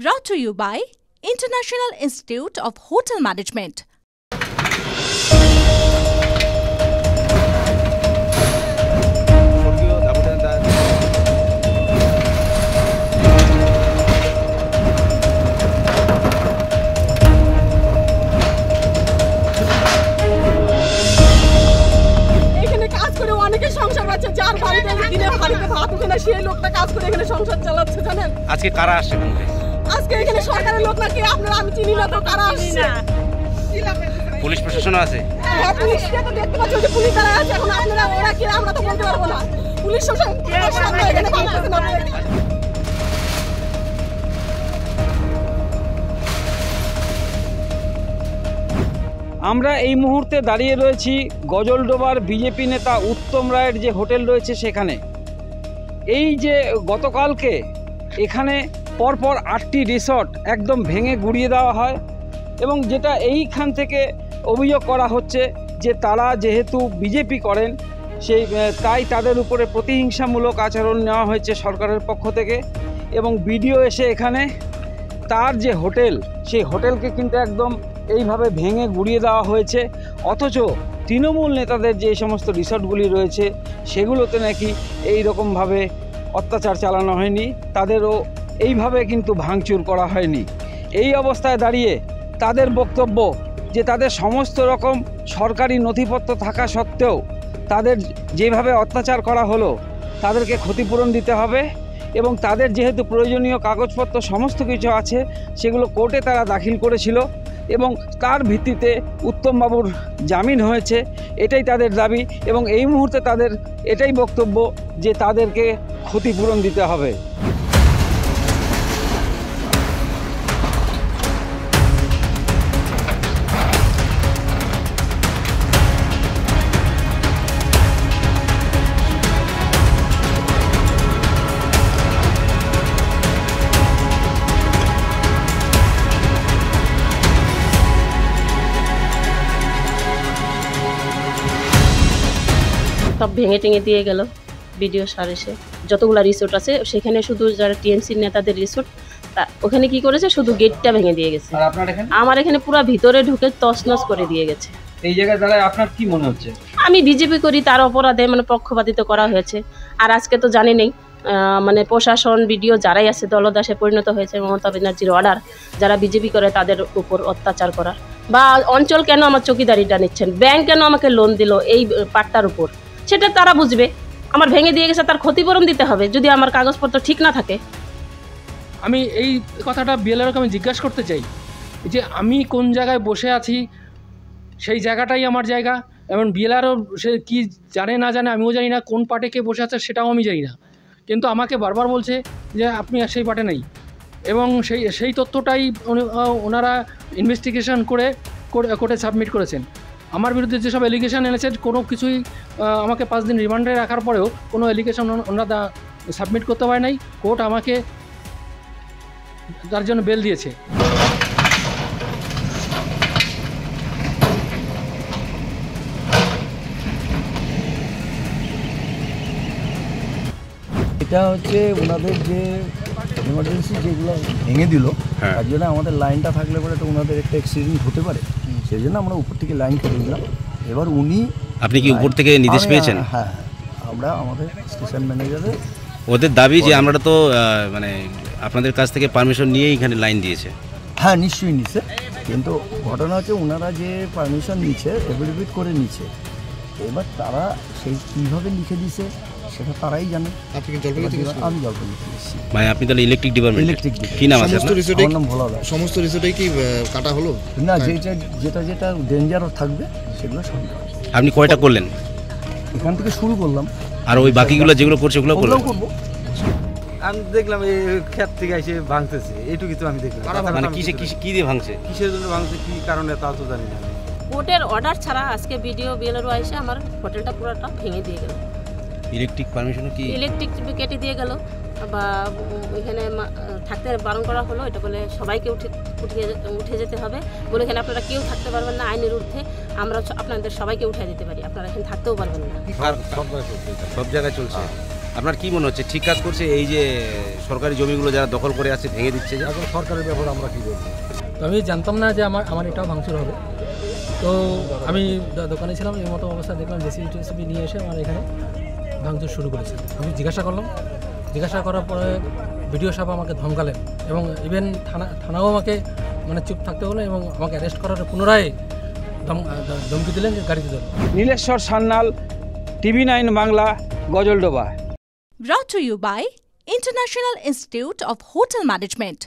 Brought to you by International Institute of Hotel Management. আজকে কারা আসছে? আজকে এখানে সরকারের লোক নাকি আপনারা আমি চিনি না তো কারা আসছে? পুলিশ প্রশাসনও আছে? হ্যাঁ পুলিশকে তো দেখতে পাচ্ছি যে পুলিশ তারা আছে এখন আপনারা ওরা কি আমরা তো বলতে পারবো না পুলিশ শাসন সামনে এখানে থাকতেছে না। আমরা এই মুহূর্তে দাঁড়িয়ে রয়েছি গজলডোবার বিজেপি নেতা উত্তম রায়ের যে হোটেল রয়েছে সেখানে। এই যে গতকালকে এখানে পরপর 8টি রিসর্ট একদম ভেঙে গুড়িয়ে দেওয়া হয় এবং যেটা এইখান থেকে অভিযোগ করা হচ্ছে যে তারা যেহেতু বিজেপি করেন সেই তাই তাদের উপরে প্রতিহিংসামূলক আচরণ নেওয়া হয়েছে সরকারের পক্ষ থেকে এবং বিডিও এসে এখানে তার যে হোটেল সেই হোটেলকে কিন্তু একদম এইভাবে ভেঙে গুড়িয়ে দেওয়া হয়েছে। অথচ তৃণমূল নেতাদের যে সমস্ত রিসর্টগুলি রয়েছে সেগুলোতে নাকি এই রকমভাবে অত্যাচার চালানো হয়নি, তাদেরও এইভাবে কিন্তু ভাঙচুর করা হয়নি। এই অবস্থায় দাঁড়িয়ে তাদের বক্তব্য যে তাদের সমস্ত রকম সরকারি নথিপত্র থাকা সত্ত্বেও তাদের যেভাবে অত্যাচার করা হলো তাদেরকে ক্ষতিপূরণ দিতে হবে এবং তাদের যেহেতু প্রয়োজনীয় কাগজপত্র সমস্ত কিছু আছে সেগুলো কোর্টে তারা দাখিল করেছিল এবং তার ভিত্তিতে উত্তমবাবুর জামিন হয়েছে, এটাই তাদের দাবি এবং এই মুহূর্তে তাদের এটাই বক্তব্য যে তাদেরকে ক্ষতিপূরণ দিতে হবে। সব ভেঙে টেঙে দিয়ে গেল বিডিও স্যার এসে। যতগুলো রিসোর্ট আছে সেখানে শুধু যারা টিএমসি নেতাদের রিসোর্ট ওখানে কি করেছে শুধু গেটটা ভেঙে দিয়ে গেছে। আমার এখানে পুরো ভিতরে ঢুকে তছনছ করে দিয়ে গেছে। এই জায়গায় দাঁড়ায় আপনার কি মনে হচ্ছে? আমি বিজেপি করি তার অপরাধে পক্ষপাতিত করা হয়েছে। আর আজকে তো জানি নেই প্রশাসন বিডিও যারাই আছে দলদাসে পরিণত হয়েছে মমতা ব্যানার্জির অর্ডার যারা বিজেপি করে তাদের উপর অত্যাচার করা। বা অঞ্চল কেন আমার চৌকিদারিটা নিচ্ছেন, ব্যাংক কেন আমাকে লোন দিল এই পাট্টার উপর, সেটা তারা বুঝবে। আমার ভেঙে দিয়ে গেছে তার ক্ষতিপূরণ দিতে হবে যদি আমার কাগজপত্র ঠিক না থাকে। আমি এই কথাটা বিএলআরকে আমি জিজ্ঞাসা করতে চাই যে আমি কোন জায়গায় বসে আছি সেই জায়গাটাই আমার জায়গা এবং বিএলআরও সে কী জানে না জানে আমিও জানি না, কোন পার্টে কে বসে আছে সেটাও আমি জানি না, কিন্তু আমাকে বারবার বলছে যে আপনি সেই পার্টে নেই এবং সেই তথ্যটাই ওনারা ইনভেস্টিগেশন করে কোর্টে সাবমিট করেছেন। আমার বিরুদ্ধে যেসব এলিগেশন এনেছে কোনো কিছুই আমাকে 5 দিন রিমান্ডে রাখার পরেও কোনো এলিগেশন ওনারা সাবমিট করতে পারে নাই। কোর্ট আমাকে তার জন্য বেল দিয়েছে। এটা হচ্ছে ওনাদের যে এমার্জেন্সি যেগুলো ভেঙে দিল তার জন্য আমাদের লাইনটা থাকলে পরে তো ওনাদের একটা অ্যাক্সিডেন্ট হতে পারে, সেই জন্য আমরা উপর থেকে লাইন কেটে দিলাম। এবার আপনি কি উপর থেকে নির্দেশ পেয়েছেন? হ্যাঁ, আমরা আমাদের স্টেশন ম্যানেজারের ওদের দাবি যে আমরা তো আপনাদের কাছ থেকে পারমিশন নিয়ে এখানে লাইন দিয়েছে। হ্যাঁ নিশ্চয়ই নিচ্ছে, কিন্তু ঘটনা হচ্ছে ওনারা যে পারমিশন নিচ্ছে এফিডেভিট করে নিচ্ছে, এবার তারা সেই কীভাবে লিখে দিছে সেটা তারাই জানে। আমি জলপাইগুড়ি এসেছি। মানে আপনি তাহলে ইলেকট্রিক ডিপার্টমেন্ট? কি নাম আছে আপনার? নাম ভোলা দাস। সমস্ত রিসোর্টে কি কাটা হলো? না, যেটা ডেঞ্জার থাকবে সেগুলো সব। আপনি কয়টা করলেন? এখান থেকে শুরু করলাম আর ওই বাকিগুলো যেগুলো করছে ওগুলো করবো। আমি দেখলাম এই ক্ষেত থেকে এসে ভাঙতেছে, এইটুকু তো আমি দেখলাম। মানে কি দিয়ে ভাঙছে, কিসের জন্য ভাঙছে, কি কারণে তা তো জানি না। কোর্টের অর্ডার ছাড়া আজকে বিডিও বিএলআরও এসে আমার হোটেলটা পুরোটা ভেঙে দিয়ে গেল। ইলেকট্রিক পারমিশনও কি ইলেকট্রিক কেটে দিয়ে গেল বা এখানে থাকতে বারণ করা হলো। এটা বলে সবাইকে উঠে যেতে হবে বলে এখানে আপনারা কেউ থাকতে পারবেন না, আইনের ঊর্ধ্বে আমরা আপনাদের সবাইকে উঠে দিতে পারি, আপনারা এখানে থাকতেও পারবেন না। সব জায়গায় চলছে। আপনার কি মনে হচ্ছে ঠিক কাজ করছে এই যে সরকারি জমিগুলো যারা দখল করে আছে ভেঙে দিচ্ছে? এখন সরকারের ব্যাপারে আমরা কি বলবো? তো আমি জানতাম না যে আমার এটাও ভাঙচুর হবে। তো আমি দোকানে ছিলাম, এই মতো অবস্থা দেখলাম জেসিবি নিয়ে এসে আমার এখানে ভাঙচুর শুরু করেছে। আমি জিজ্ঞাসা করলাম, জিজ্ঞাসা করার পরে বিডিও সাহেব আমাকে ধমকালেন এবং ইভেন থানাও আমাকে মানে চুপ থাকতে হলো এবং আমাকে অ্যারেস্ট করার পুনরায় ধমকি দিলেন যে গাড়িতে যাবো। Nileshwar Sanyal, TV9 Bangla, Gajoldoba. Brought to you by International Institute of Hotel Management.